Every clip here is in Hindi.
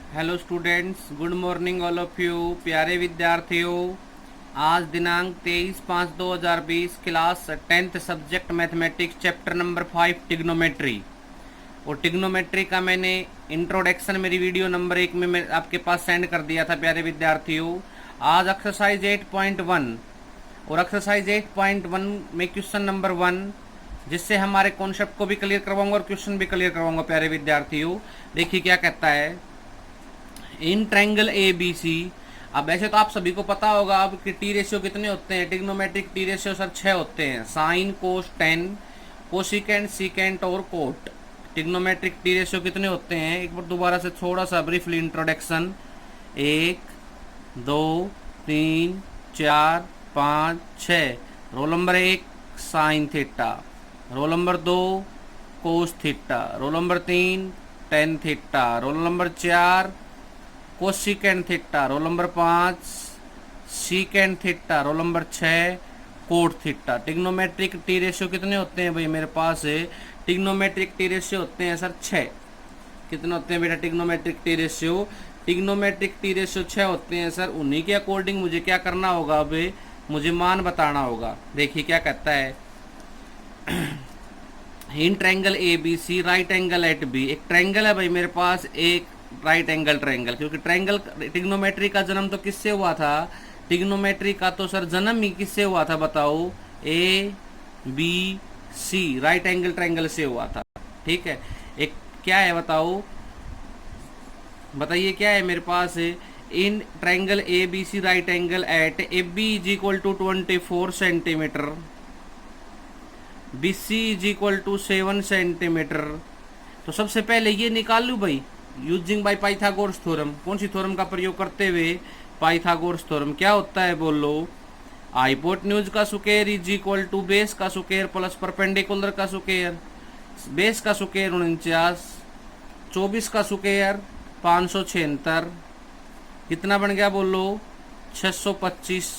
Hello students, good morning all of you. प्यारे विद्यार्थियों, आज दिनांक 23/5/2020, class 10th, subject mathematics, chapter number 5 trigonometry. और टिग्नोमेट्री का मैंने इंट्रोडक्शन मेरी वीडियो नंबर 1 में मैं आपके पास सेंड कर दिया था प्यारे विद्यार्थियों। आज एक्सरसाइज 8.1 और एक्सरसाइज 8.1 में क्वेश्चन नंबर 1, जिससे हमारे कॉन्सेप्ट को भी क्लियर करवाऊंगा और क्वेश्चन भी क्लियर करवाऊंगा प्यारे विद्यार्थियों। देखिए क्या कहता है। In triangle A B C. अब ऐसे तो आप सभी को पता होगा अब कि टी रेशियो कितने होते हैं। टिग्नोमेट्रिक टी रेशियो सर 6 होते हैं। साइन, कोस, टेन, कोसिकेंट, सीकेंट और कोट। टिग्नोमेट्रिक टी रेशियो कितने होते हैं, एक बार दोबारा से थोड़ा सा briefly introduction. 1, 2, 3, 4, 5, 6। Role number 1 sine theta, role number 2 cos theta, role number 3 tan theta, role number 4 cosecant theta, role number 5 secant theta, role number 6 cot theta. Trigonometric T ratio कितने होते हैं भाई मेरे पास है। टिग्नोमेट्रिक टी रेशियो होते हैं सर 6। कितने होते हैं बेटा trigonometric T ratio. Trigonometric T ratio 6 होते हैं सर। उन्हीं के अकॉर्डिंग मुझे क्या करना होगा, अभी मुझे मान बताना होगा। देखिए क्या कहता है। In triangle A B C right angle at B. एक ट्रायंगल है भाई मेरे पास, एक राइट एंगल ट्रायंगल। क्योंकि ट्रायंगल टिग्नोमेट्री का जन्म तो किससे हुआ था। टिग्नोमेट्री का तो सर जन्म ही किससे हुआ था बताओ। A B C right angle triangle से हुआ था। ठीक है। एक क्या है बताओ, बताइए क्या है मेरे पास है। In triangle A B C right angle at A B is equal to 24 centimetre, B C is equal to 7 centimetre. तो सबसे पहले ये निकाल लूँ भाई, यूजिंग बाय पाइथागोरस थ्योरम। कौन सी थ्योरम का प्रयोग करते हुए, पाइथागोरस थ्योरम। क्या होता है बोलो। हाइपोटेन्यूज का square is equal to base का स्क्वायर प्लस परपेंडिकुलर का स्क्वायर। बेस का स्क्वायर 49, 24 का स्क्वायर 576। कितना बन गया बोलो 625।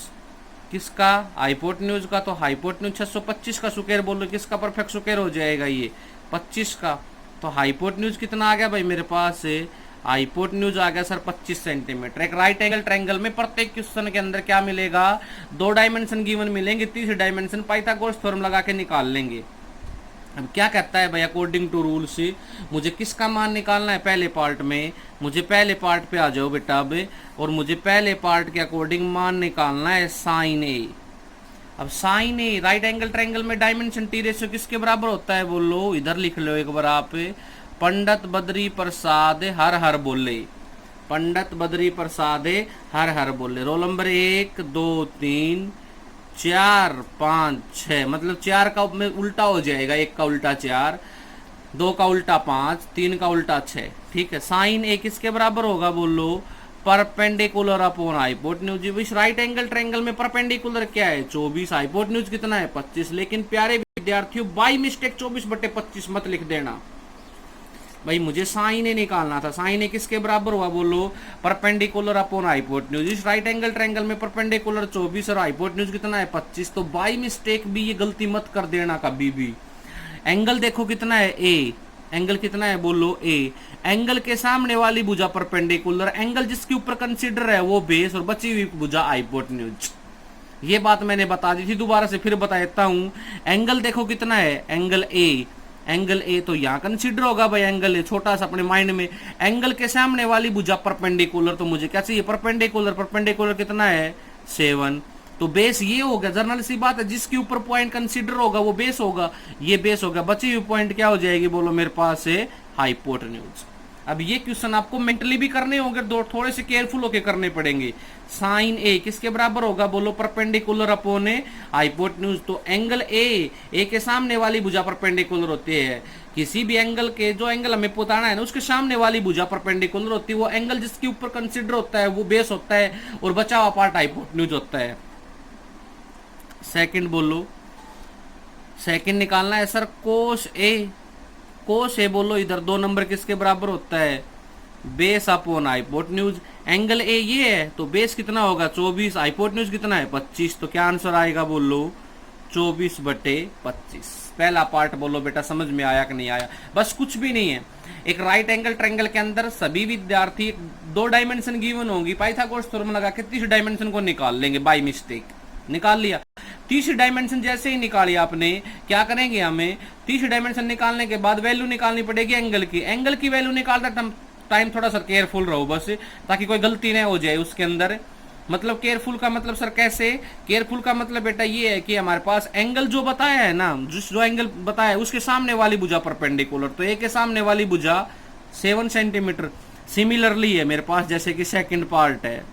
किसका, हाइपोटेन्यूज का। तो हाइपोटेन्यूज 625 का स्क्वायर बोलो, किसका परफेक्ट स्क्वायर हो जाएगा ये 25 का। तो हाइपोटेन्यूज कितना आ गया भाई मेरे पास है। हाइपोटेन्यूज आ गया सर 25 सेंटीमीटर। एक राइट एंगल ट्रायंगल में प्रत्येक क्वेश्चन के अंदर क्या मिलेगा, 2 डायमेंशन गिवन मिलेंगे, तीसरी डायमेंशन पाइथागोरस थ्योरम लगा के निकाल लेंगे। अब क्या कहता है भाई, अकॉर्डिंग टू रूल से मुझे किसका मान निकालना है। पहले पार्ट में मुझे, पहले पार्ट पे आ जाओ बेटा अब। और मुझे पहले पार्ट के अकॉर्डिंग मान निकालना है साइन ए। अब साइन ए राइट एंगल ट्रायंगल में डायमेंशन टी रेशियो किसके बराबर होता है बोलो। इधर लिख लो एक बार आप, पंडित बद्री प्रसाद हर हर बोले। पंडित बद्री प्रसाद हर हर बोले। Role number 1, 2, 3, 4, 5, 6। मतलब 4 का में उल्टा हो जाएगा, 1 का उल्टा 4, 2 का उल्टा 5, 3 का उल्टा 6। ठीक है। साइन ए किसके बराबर होगा बोलो, परपेंडिकुलर अपॉन हाइपोटेन्यूज। इस राइट एंगल ट्रायंगल में परपेंडिकुलर क्या है 24, हाइपोटेन्यूज कितना है 25। लेकिन प्यारे विद्यार्थियों बाई मिस्टेक 24/25 मत लिख देना भाई, मुझे साइन ए निकालना था। साइन ए किसके बराबर हुआ बोलो, परपेंडिकुलर अपॉन हाइपोटेन्यूज। इस राइट एंगल ट्रायंगल में परपेंडिकुलर 24 और हाइपोटेन्यूज कितना है 25। तो बाई मिस्टेक भी ये गलती मत कर देना कभी भी। एंगल देखो कितना है ए, एंगल कितना है बोलो ए। एंगल के सामने वाली भुजा परपेंडिकुलर, एंगल जिसके ऊपर कंसीडर है वो बेस, और बची हुई भुजा हाइपोटेन्यूज। ये बात मैंने बता दी थी, दोबारा से फिर बता देता हूं। एंगल देखो कितना है, एंगल ए। एंगल ए तो यहाँ कंसीडर होगा भाई, एंगल ए छोटा सा अपने माइंड में। एंगल के सामने वाली भुजा परपेंडिकुलर, तो मुझे क्या चाहिए परपेंडिकुलर। परपेंडिकुलर कितना है 7। तो बेस ये हो गया, जर्नल सी बात है, जिसके ऊपर पॉइंट कंसीडर होगा वो बेस होगा। ये बेस होगा, बची हुई पॉइंट क्या हो जाएगी बोलो मेरे पास है हाइपोटेन्यूज। अब ये क्वेश्चन आपको मेंटली भी करने होंगे, दो थोड़े से केयरफुल होके करने पड़ेंगे। साइन ए किसके बराबर होगा बोलो, परपेंडिकुलर अपॉन हाइपोटेन्यूज। तो एंगल ए के सामने वाली भुजा परपेंडिकुलर होती है। किसी भी एंगल के, जो एंगल हमें बताना है ना, उसके सामने वाली भुजा परपेंडिकुलर होती है। वो एंगल जिसके ऊपर कंसीडर होता है वो बेस होता है, और बचा हुआ पार्ट हाइपोटेन्यूज होता है। सेकंड बोलो, सेकंड निकालना है सर कोस ए। कोस ए बोलो इधर 2 नंबर किसके बराबर होता है, base upon hypotenuse. Angle A ये है तो बेस कितना होगा 24, हाइपोटेन्यूज कितना है 25। तो क्या आंसर आएगा बोलो 24/25। पहला पार्ट बोलो बेटा समझ में आया कि नहीं आया। बस कुछ भी नहीं है, एक राइट एंगल ट्रायंगल के अंदर सभी विद्यार्थी 2 डायमेंशन गिवन होंगी, पाइथागोरस थ्योरम लगा के तीसरी डायमेंशन को निकाल लेंगे, बाय मिस्टेक निकाल लिया। तीसरी डायमेंशन जैसे ही निकाली आपने, क्या करेंगे, हमें तीसरी डायमेंशन निकालने के बाद वैल्यू निकालनी पड़ेगी एंगल की। एंगल की वैल्यू निकालता टाइम थोड़ा सा केयरफुल रहो बस, ताकि कोई गलती नहीं हो जाए उसके अंदर। मतलब केयरफुल का मतलब सर कैसे, केयरफुल का मतलब बेटा ये है कि हमारे पास एंगल जो बताया है ना, जो एंगल बताया है उसके सामने वाली भुजा परपेंडिकुलर, तो ए के सामने वाली भुजा 7 सेंटीमीटर। सिमिलरली है मेरे पास, जैसे कि सेकंड पार्ट है,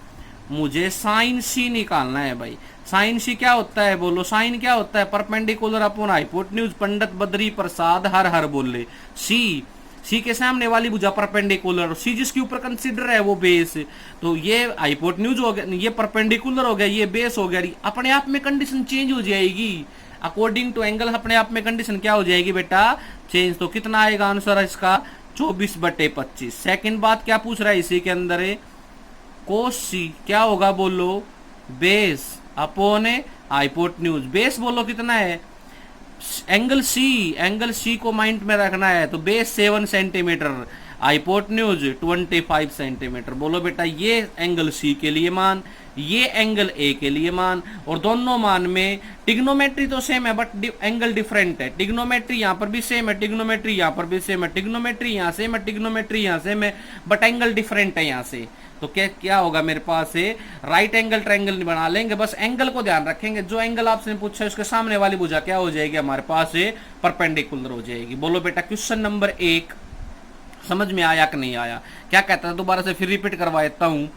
मुझे साइन सी निकालना है भाई। साइन सी क्या होता है बोलो, साइन क्या होता है, perpendicular upon hypotenuse. Pandit Badri Prasad हर हर बोले। सी के सामने वाली भुजा परपेंडिकुलर, सी जिसके ऊपर कंसीडर है वो बेस, तो ये हाइपोटेन्यूज हो गया, ये परपेंडिकुलर हो गया, ये बेस हो गया। अपने आप में कंडीशन चेंज हो जाएगी अकॉर्डिंग टू एंगल, अपने आप में कंडीशन क्या हो जाएगी बेटा, चेंज। तो कितना आएगा आंसर इसका, 24/25। सेकंड बात क्या पूछ रहा है इसी के अंदर है, कोस सी क्या होगा बोलो, बेस अपॉन हाइपोटेन्यूज। बेस बोलो कितना है, एंगल सी को माइंड में रखना है, तो बेस 7 सेंटीमीटर, हाइपोटेन्यूज 25 सेंटीमीटर। बोलो बेटा ये एंगल सी के लिए मान, ये एंगल ए के लिए मान, और दोनों मान में टिग्नोमेट्री तो सेम है बट एंगल डिफरेंट है। टिग्नोमेट्री यहाँ पर भी सेम है, टिग्नोमेट्री यहाँ पर भी सेम है, टिग्नोमेट्री यहाँ सेम है, टिग्नोमेट्री यहाँ सेम है, बट एंगल डिफरेंट है यहाँ से। तो क्या होगा मेरे पास से, राइट एंगल ट्रायंगल बना लेंगे। बस एंगल को ध्यान रखेंगे, जो एंगल आपसे पूछा है उसके सामने वाली भुजा क्या हो जाएगी हमारे पास से, परपेंडिकुलर हो जाएगी। बोलो बेटा क्वेश्चन नंबर 1 समझ में आया कि नहीं आया, क्या कहता है, दोबारा से फिर रिपीट करवा देता हूं।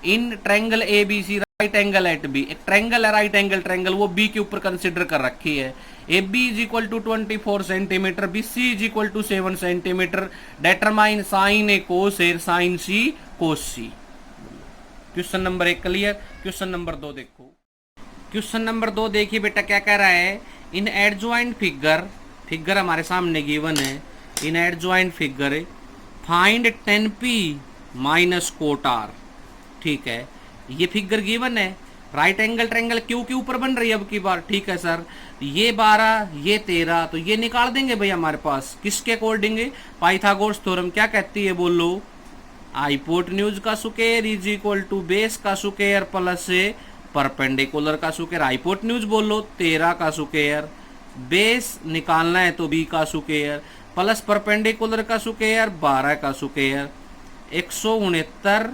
In triangle A B C right angle at B, एक ट्रायंगल है राइट एंगल ट्रायंगल, वो बी के ऊपर कंसिडर कर रखी है। A B is equal to 24 centimetre, B C is equal to 7 centimetre. Determine sine A cos A sine C cos C. Question number 1 clear. Question number 2 देखो, क्वेश्चन नंबर 2 देखिए बेटा क्या कह रहा है, इन एडजॉइंट फिगर हमारे सामने गिवन है, in adjoint figure find 10p minus cot R. ठीक है, ये फिगर गिवन है, राइट एंगल ट्रायंगल क्यू के ऊपर बन रही है अब की बार। ठीक है सर, ये 12 ये 13, तो ये निकाल देंगे भाई हमारे पास किसके अकॉर्डिंग, पाइथागोरस थ्योरम क्या कहती है बोलो, हाइपोटेन्यूज का square is equal to base का स्क्वायर प्लस परपेंडिकुलर का स्क्वायर। हाइपोटेन्यूज बोलो 13 का स्क्वायर, बेस निकालना है तो बी का स्क्वायर, प्लस परपेंडिकुलर का स्क्वायर 12 का square. 169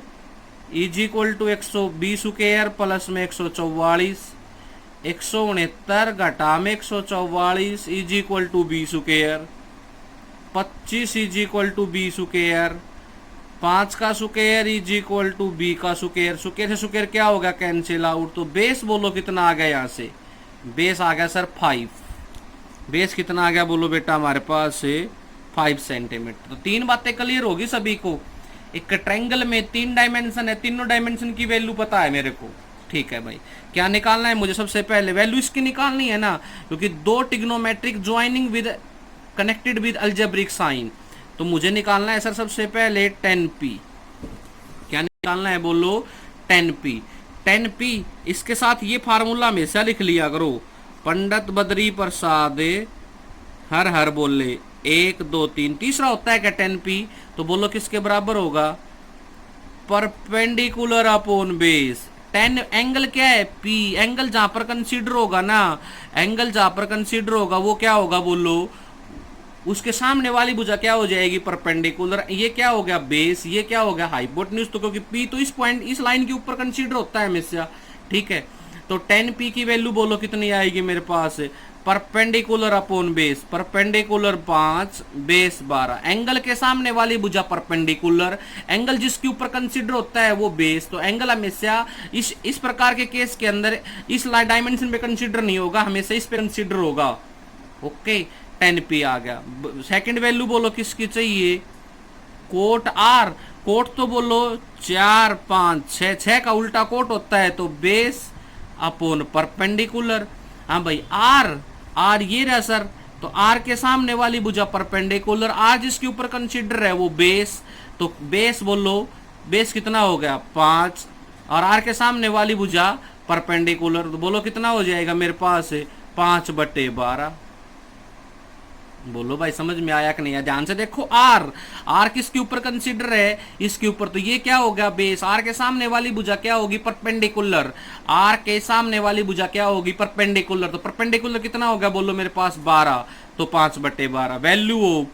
is equal to 120 square plus में 144, 169 घटा में 144 is equal to B square, 25 is equal to B square, 5 का square is equal to B का स्क्वायर। स्क्वायर से स्क्वायर क्या होगा, कैंसिल आउट। तो बेस बोलो कितना आ गया यहाँ से, बेस आ गया सर 5। बेस कितना आ गया बोलो बेटा हमारे पास से 5 सेंटीमीटर। तो 3 बातें क्लियर होगी सभी को। एक ट्रायंगल में 3 डायमेंशन है, तीनों डायमेंशन की वैल्यू पता है मेरे को। ठीक है भाई, क्या निकालना है मुझे, सबसे पहले वैल्यू इसकी निकालनी है ना, क्योंकि 2 trigonometric joining with connected with algebraic sine. तो मुझे निकालना है सर सबसे पहले 10p। क्या निकालना है बोलो, 10p। 10p इसके साथ ये फार्मूला हमेशा लिख लिया करो, पंडित बद्री प्रसाद हर हर बोले 1 2 3। तीसरा होता है क्या 10p, तो बोलो किसके बराबर होगा, परपेंडिकुलर अपॉन बेस। 10 एंगल क्या है, p। एंगल जहां पर कंसीडर होगा ना, एंगल जहां पर कंसीडर होगा वो क्या होगा बोलो, उसके सामने वाली भुजा क्या हो जाएगी, परपेंडिकुलर। ये क्या हो गया बेस, ये क्या हो गया हाइपोटेन्यूज। तो क्योंकि p तो इस पॉइंट इस लाइन के ऊपर कंसीडर होता है हमेशा। ठीक है, तो 10p की वैल्यू बोलो कितनी आएगी मेरे पास, perpendicular upon base, perpendicular 5 base 12। Angle के सामने वाली भुजा परपेंडिकुलर, एंगल जिसके ऊपर कंसीडर होता है वो बेस। तो एंगल हमेशा इस प्रकार के केस के अंदर इस डायमेंशन पे कंसीडर नहीं होगा, हमेशा इस पे कंसीडर होगा। ओके, 10p आ गया। सेकंड वैल्यू बोलो किसकी चाहिए, कोट आर। कोट तो बोलो 4 5 6, 6 का उल्टा कोट होता है, तो बेस अपॉन परपेंडिकुलर। हाँ भाई, आर ये रहा सर, तो आर के सामने वाली भुजा परपेंडिकुलर, आर जिसके ऊपर कंसीडर है वो बेस। तो बेस बोलो, बेस कितना हो गया 5, और आर के सामने वाली भुजा परपेंडिकुलर, तो बोलो कितना हो जाएगा मेरे पास 5/12। बोलो भाई समझ में आया कि नहीं आया? ध्यान से देखो, आर आर किसके ऊपर कंसीडर है? इसके ऊपर। तो ये क्या हो गया? बेस। आर के सामने वाली भुजा क्या होगी? परपेंडिकुलर। आर के सामने वाली भुजा क्या होगी? परपेंडिकुलर। तो परपेंडिकुलर कितना हो गया बोलो मेरे पास? 12। तो 5/12। वैल्यू हो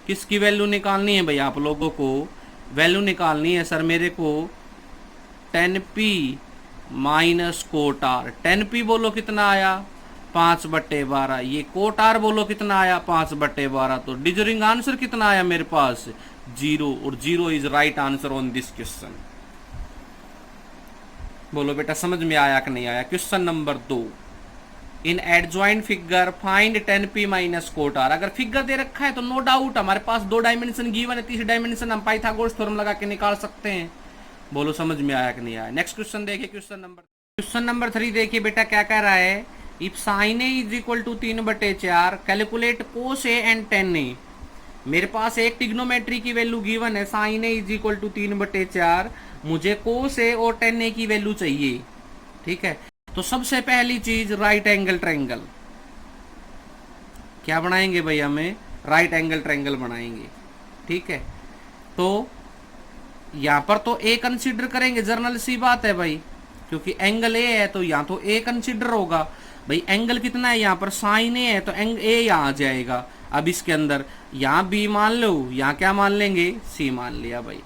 किसकी वैल्यू निकालनी है भाई आप लोगों को? वैल्यू निकालनी है सर मेरे को 10p minus cot are. 10p बोलो कितना आया? 5/12। ये कोट आर बोलो कितना आया? 5/12। तो डिजरिंग आंसर कितना आया मेरे पास? 0। और 0 is right answer on this question. बोलो बेटा समझ में आया कि नहीं आया? Question number 2, in adjoint figure find 10p minus cot R. अगर फिगर दे रखा है तो नो डाउट हमारे पास 2 डायमेंशन गिवन है, तीसरी डायमेंशन हम पाइथागोरस थ्योरम लगा के निकाल सकते हैं। बोलो समझ में आया कि नहीं आया? नेक्स्ट क्वेश्चन देखिए, क्वेश्चन नंबर 3 देखिए बेटा क्या कह रहा है। If sine A is equal to 3/4 calculate cos A and tan A. मेरे पास एक टिग्नोमेट्री की वैल्यू गिवन है, sine A is equal to 3/4। मुझे कोस ए और टेन ए की वैल्यू चाहिए। ठीक है, तो सबसे पहली चीज राइट एंगल ट्रायंगल। क्या बनाएंगे भैया? हमें राइट एंगल ट्रायंगल बनाएंगे। ठीक है, तो यहां पर तो ए कंसीडर करेंगे, जर्नल सी बात है भाई, क्योंकि एंगल ए है तो यहां तो ए कंसीडर होगा भाई। एंगल कितना है यहाँ पर? साइन ए है तो एंगल ए यहाँ आ जाएगा। अब इसके अंदर यहाँ बी मान लो, यहाँ क्या मान लेंगे? सी मान लिया भाई।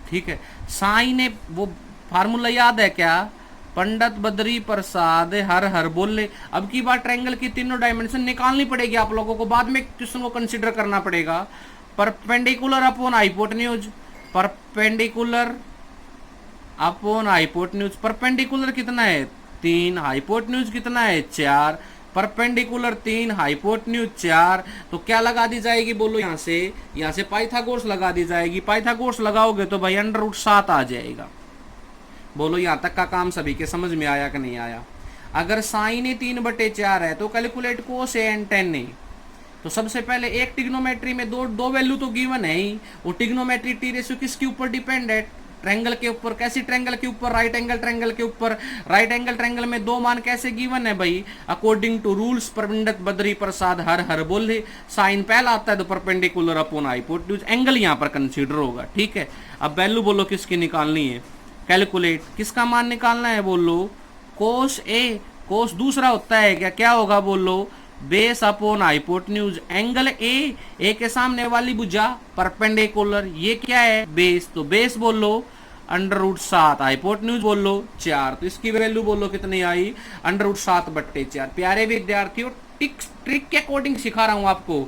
ठीक है, साइन ए वो फार्मूला याद है क्या? पंडित बद्री प्रसाद हर हर बोले। अब की बार ट्रायंगल की तीनों डायमेंशन निकालनी पड़ेगी आप लोगों को, बाद में क्वेश्चन को कंसीडर करना पड़ेगा। Perpendicular upon hypotenuse, perpendicular upon hypotenuse. Perpendicular कितना है? 3। हाइपोटेन्यूज कितना है? 4। Perpendicular 3, hypotenuse 4। तो क्या लगा दी जाएगी बोलो? यहाँ से पाइथागोरस लगा दी जाएगी। पाइथागोरस लगाओगे तो भाई √7 आ जाएगा। बोलो यहाँ तक का काम सभी के समझ में आया कि नहीं आया? अगर साइन ए 3/4 है तो calculate cos A and tan A. तो सबसे पहले एक टिग्नोमेट्री में दो वैल्यू तो गिवन है ही। वो टिग्नोमेट्री टी रेशियो किसके ऊपर डिपेंड है? ट्रायंगल के ऊपर। कैसी ट्रायंगल के ऊपर? राइट एंगल ट्रायंगल के ऊपर। राइट एंगल ट्रायंगल में 2 मान कैसे गिवन है भाई? According to rules Pandit Badri Prasad हर हर बोले। साइन पहला आता है तो परपेंडिकुलर अपॉन हाइपोटेन्यूज, एंगल यहाँ पर कंसीडर होगा। ठीक है, अब वैल्यू बोलो किसकी निकालनी है? कैलकुलेट किसका मान निकालना है बोलो? कोस ए। कोस दूसरा होता है क्या? क्या होगा बोलो? Base upon hypotenuse. Angle A के सामने वाली भुजा परपेंडिकुलर, ये क्या है? बेस। तो बेस बोलो √7, हाइपोटेन्यूज बोलो 4। तो इसकी वैल्यू बोलो कितनी आई? √7/4। प्यारे विद्यार्थियों, ट्रिक के अकॉर्डिंग सिखा रहा हूं आपको,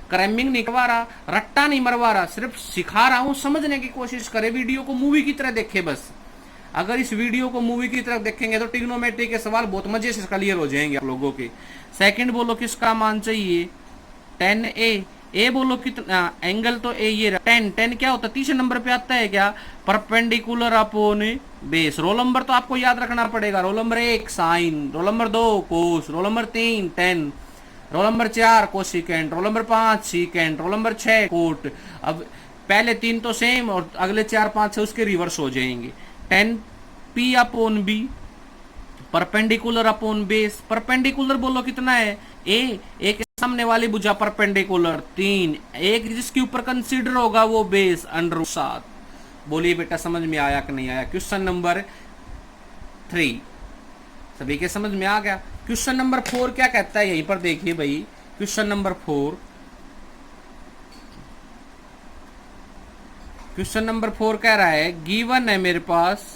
क्रैमिंग नहीं करवा रहा, रट्टा नहीं मरवा रहा, सिर्फ सिखा रहा हूं। समझने की कोशिश करें, वीडियो को मूवी की तरह देखे बस। अगर इस वीडियो को मूवी की तरफ देखेंगे तो ट्रिग्नोमेट्री के सवाल बहुत मजे से क्लियर हो जाएंगे आप लोगों के। सेकंड बोलो किसका मान चाहिए? 10a। ए बोलो कितना? एंगल तो ए ये 10 क्या होता है? तीसरे नंबर पे आता है क्या? Perpendicular upon base. Roll number तो आपको याद रखना पड़ेगा। Roll number 1 sine, roll number 2 cos, roll number 3 10, roll number 4 cosecant, roll number 5 secant, roll number 6 cot. अब पहले 3 तो सेम और अगले 4 5 से उसके रिवर्स हो जाएंगे। 10p upon B, perpendicular upon base. Perpendicular बोलो कितना है? ए के सामने वाली भुजा परपेंडिकुलर 3, एक जिसके ऊपर कंसीडर होगा वो बेस √7। बोलिए बेटा समझ में आया कि नहीं आया? क्वेश्चन नंबर 3 सभी के समझ में आ गया। क्वेश्चन नंबर 4 क्या कहता है? यहीं पर देखिए भाई, क्वेश्चन नंबर 4। क्वेश्चन नंबर 4 कह रहा है, गिवन है मेरे पास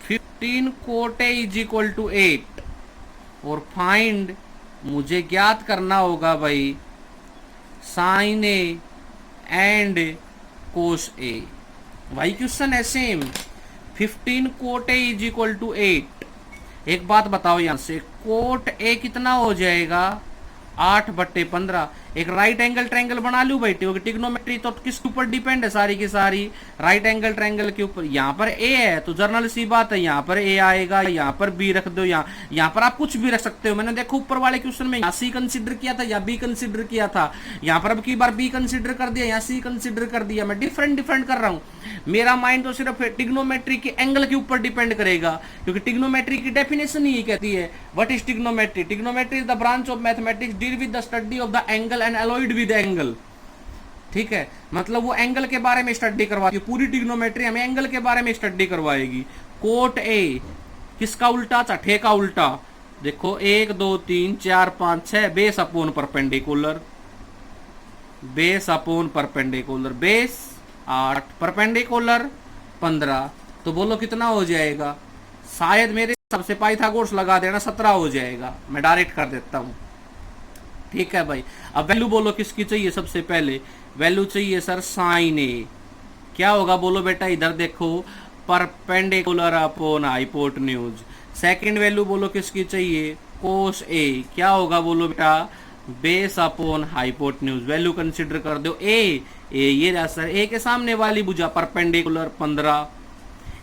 15 cot A is equal to 8 और फाइंड, मुझे ज्ञात करना होगा भाई साइन ए एंड कोस ए। भाई क्वेश्चन है same, 15 cot A is equal to 8। एक बात बताओ, यहां से कोट ए कितना हो जाएगा? 8/15। एक राइट एंगल ट्रायंगल बना लूं भाई, क्योंकि टिग्नोमेट्री तो किसके ऊपर डिपेंड है, सारी की सारी राइट एंगल ट्रायंगल के ऊपर। यहाँ पर ए है तो जर्नल सी बात है, यहाँ पर ए आएगा, यहाँ पर बी रख दो, यहाँ पर आप कुछ भी रख सकते हो। मैंने देखो ऊपर वाले क्वेश्चन में यहाँ सी कंसिडर किया था या बी कंसिडर किया था, यहाँ पर अब की बार बी कंसिडर कर दिया, यहाँ सी कंसिडर कर दिया। मैं डिफरेंट डिफरेंट कर रहा हूँ, मेरा माइंड तो सिर्फ टिग्नोमेट्री के एंगल के ऊपर डिपेंड करेगा, क्योंकि टिग्नोमेट्री की डेफिनेशन ही कहती है what is trigonometry. Trigonometry is the branch of mathematics deal with the study of the angle and allied with angle. ठीक है, मतलब वो एंगल के बारे में स्टडी करवाती है, पूरी टिग्नोमेट्री हमें एंगल के बारे में स्टडी करवाएगी। कोट ए किसका उल्टा, चठे का उल्टा। देखो 1 2 3 4 5 6 base upon perpendicular, base upon perpendicular, base 8 perpendicular 15, तो बोलो कितना हो जाएगा। शायद मेरे हिसाब से पाइथागोरस लगा देना 17 हो जाएगा, मैं डायरेक्ट कर देता हूं। ठीक है भाई, अब वैल्यू बोलो किसकी चाहिए, सबसे पहले वैल्यू चाहिए सर साइन ए। क्या होगा बोलो बेटा, इधर देखो perpendicular upon hypotenuse. Second value बोलो किसकी चाहिए, कोस ए। क्या होगा बोलो बेटा, base upon hypotenuse. Value consider कर दो ए ये रहा सर, ए के सामने वाली भुजा परपेंडिकुलर 15,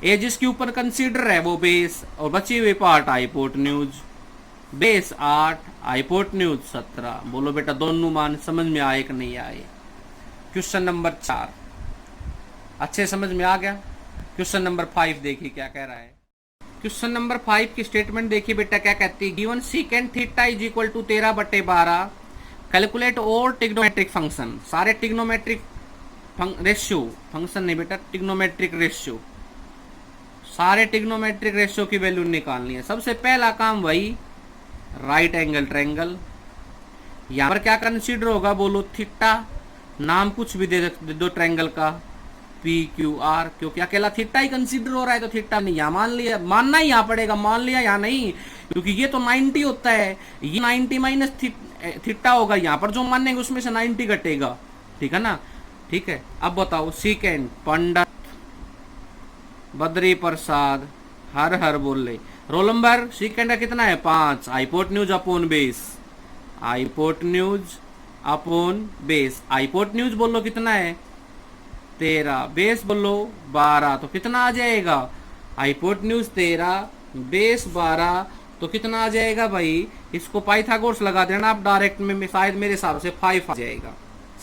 ए जिसके ऊपर कंसीडर है वो बेस, और बची हुई पार्ट हाइपोटेन्यूज। Base 8 hypotenuse 17। बोलो बेटा दोनों मान समझ में आए कि नहीं आए। क्वेश्चन नंबर 4 अच्छे समझ में आ गया। क्वेश्चन नंबर 5 देखिए क्या कह रहा है। क्वेश्चन नंबर 5 की स्टेटमेंट देखिए बेटा क्या कहती है। Given secant theta is equal to 13/12, calculate और टिग्नोमेट्रिक फंक्शन। सारे टिग्नोमेट्रिक रेशियो, फंक्शन नहीं बेटा, टिग्नोमेट्रिक रेशियो, सारे टिग्नोमेट्रिक रेशियो की वैल्यू निकालनी है। सबसे पहला काम वही राइट एंगल ट्रायंगल। यहां पर क्या कंसीडर होगा बोलो, थीटा, नाम कुछ भी दे दो ट्रायंगल का, PQR, क्योंकि अकेला थीटा ही कंसीडर हो रहा है तो थीटा नहीं, यहाँ मान लिया, मानना ही यहाँ पड़ेगा, मान लिया यहाँ नहीं, क्योंकि ये तो 90 होता है, ये 90 माइनस थीटा होगा, यहाँ पर जो मानेंगे उसमें से 90 घटेगा। ठीक है ना, ठीक है। अब बताओ सीकेंड पंडित बद्री प्रसाद हर हर बोले, रोल नंबर सीकेंड का कितना है 5, hypotenuse upon base, hypotenuse upon base. Hypotenuse बोलो कितना है 13, बेस बोलो 12, तो कितना आ जाएगा, हाइपोटेन्यूज 13 बेस 12, तो कितना आ जाएगा भाई। इसको पाइथागोरस लगा देना आप डायरेक्ट में, शायद मेरे हिसाब से 5 आ जाएगा,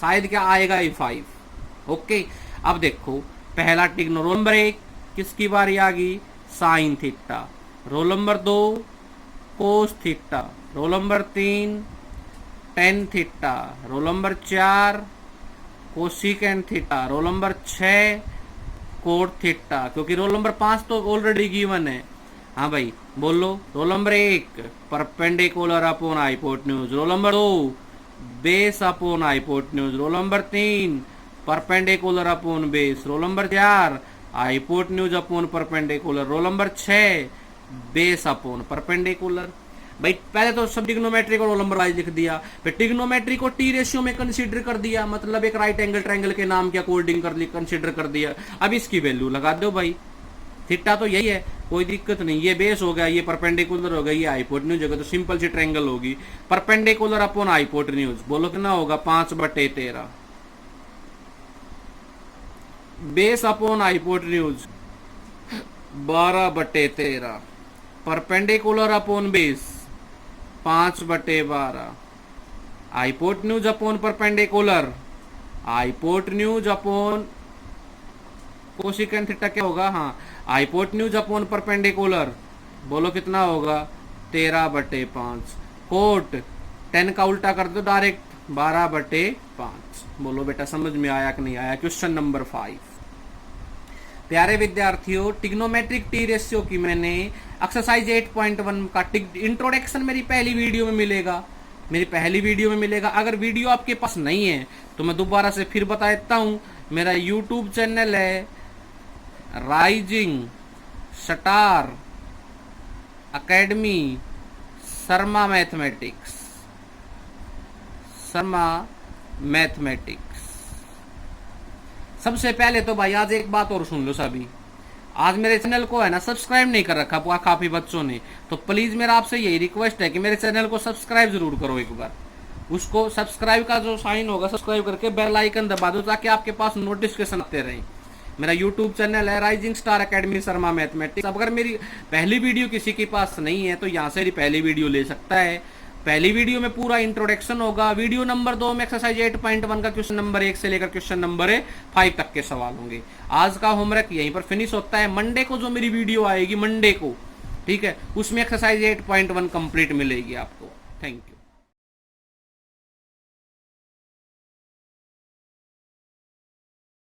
शायद क्या आएगा ये 5। ओके, अब देखो पहला टिग्नो, रोल नंबर 1 किसकी बारी आ गई, sine theta. Role number 2 cos theta. Role number 3 tan theta. Role number 4 cosecant theta. Role number 6 cot theta, क्योंकि रोल नंबर 5 तो ऑलरेडी गिवन है। हाँ भाई बोलो, role number 1 perpendicular upon hypotenuse. Role number 2 base upon hypotenuse. Role number 3 perpendicular upon base. Roll number 4 hypotenuse upon perpendicular. Role number 6 base upon perpendicular. भाई पहले तो सब टिग्नोमेट्री को रोल नंबर वाइज लिख दिया, फिर टिग्नोमेट्री को टी रेशियो में कंसीडर कर दिया, मतलब एक राइट एंगल ट्रायंगल के नाम के अकॉर्डिंग कंसीडर कर दिया। अब इसकी वैल्यू लगा दो भाई, थीटा तो यही है, कोई दिक्कत नहीं, ये बेस हो गया, ये परपेंडिकुलर हो गया, ये हाइपोटेन्यूज हो गया, तो सिंपल सी ट्रायंगल होगी। परपेंडिकुलर अपॉन हाइपोटेन्यूज बोलो कितना होगा 5/13, base upon hypotenuse 12/13, perpendicular upon base 5/12, hypotenuse upon perpendicular, hypotenuse upon cosecant theta क्या होगा, हाँ हाइपोटेन्यूज अपॉन परपेंडिकुलर, बोलो कितना होगा 13/5। कोट 10 का उल्टा कर दो डायरेक्ट 12/5। बोलो बेटा समझ में आया कि नहीं आया। Question number 5। प्यारे विद्यार्थियों, टिग्नोमेट्रिक टी रेशियो की मैंने एक्सरसाइज 8.1 का इंट्रोडक्शन मेरी पहली वीडियो में मिलेगा, मेरी पहली वीडियो में मिलेगा। अगर वीडियो आपके पास नहीं है तो मैं दोबारा से फिर बता देता हूं, मेरा यूट्यूब चैनल है rising star academy Sharma mathematics, Sharma mathematics. सबसे पहले तो भाई आज एक बात और सुन लो सभी, आज मेरे चैनल को है ना सब्सक्राइब नहीं कर रखा काफी बच्चों ने, तो प्लीज मेरा आपसे यही रिक्वेस्ट है कि मेरे चैनल को सब्सक्राइब जरूर करो एक बार। उसको सब्सक्राइब का जो साइन होगा सब्सक्राइब करके बेल आइकन दबा दो ताकि आपके पास नोटिफिकेशन आते रहें। मेरा यूट्यूब चैनल है rising star academy Sharma mathematics. अगर मेरी पहली वीडियो किसी के पास नहीं है तो यहाँ से मेरी पहली वीडियो ले सकता है। पहली वीडियो में पूरा इंट्रोडक्शन होगा। वीडियो नंबर 2 में एक्सरसाइज 8.1 का क्वेश्चन नंबर 1 से लेकर क्वेश्चन नंबर 5 तक के सवाल होंगे। आज का होमवर्क यहीं पर फिनिश होता है। मंडे को जो मेरी वीडियो आएगी मंडे को, ठीक है, उसमें एक्सरसाइज 8.1 कंप्लीट मिलेगी आपको। Thank you.